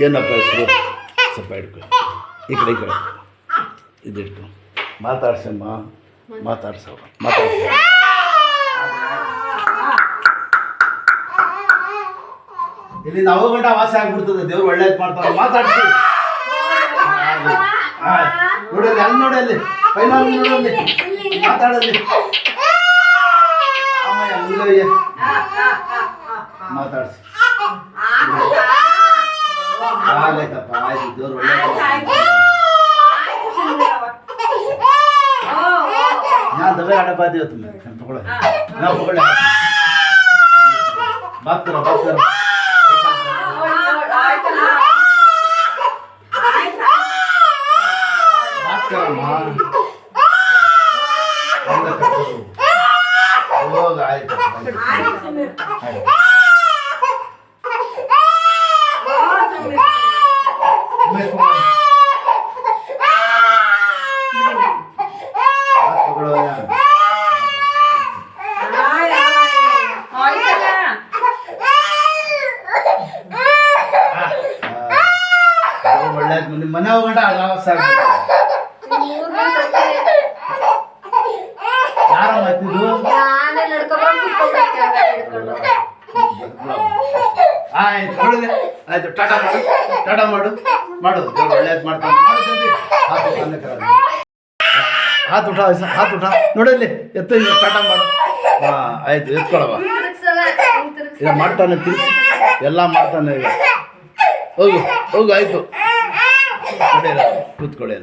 ಏನಪ್ಪ ಹೆಸರು? ಸ್ವಲ್ಪ ಹಿಡ್ಕೊ, ಈ ಕಡೆ ಇದು ಇಟ್ಕೊ. ಮಾತಾಡ್ಸಮ್ಮ, ಮಾತಾಡ್ಸವ, ಮಾತಾಡ್ಸ. ಇಲ್ಲಿ ನಾವು ಗಂಟ ವಾಸ ಆಗ್ಬಿಡ್ತದೆ. ದೇವ್ರು ಒಳ್ಳೇದು ಮಾಡ್ತಾರೆ. ಮಾತಾಡ್ಸಿ. ನೋಡಲ್ಲಿ, ಅಲ್ಲಿ ನೋಡಲ್ಲಿ, ಫೈನಲ್ ನೋಡಲ್ಲಿ, ಮಾತಾಡಲ್ಲಿ. ಮಾತಾಡ್ಸಿ. ಆಯ್ತಪ್ಪ, ಆಯ್ತು. ದೇವ್ರು ಒಳ್ಳೇದು. यहाँ दबे आटा पा दियो तुमने पकड़ो ना पकड़ो बात करो बात करो मां वो गाय ನಿಮ್ಮ ಮನೆ ಹೋಗಂಟ ಆವಾಸ ಯಾರ ಮಾತಿದ್ದು ಆಯ್ತು ನೋಡಿದೆ. ಆಯ್ತು, ಟಾಟಾ ಮಾಡು, ಟಾಟಾ ಮಾಡು ಮಾಡು. ದೇವ್ರು ಒಳ್ಳೇದು ಮಾಡ್ತಾನೆ. ಹಾತು ಉಠ, ಹಾತು ಉಠ. ನೋಡಲ್ಲಿ ಎತ್ತ, ಟಾಟಾ ಮಾಡು. ಹಾಂ ಆಯ್ತು, ಎತ್ಕೊಳವ. ಈಗ ಮಾಡ್ತಾನೆ, ತಿರ್ಸಿ ಎಲ್ಲ ಮಾಡ್ತಾನೆ. ಈಗ ಹೋಗು ಹೋಗು, ಆಯ್ತು. ಕೂತ್ಕೊಳ್ಳಿ.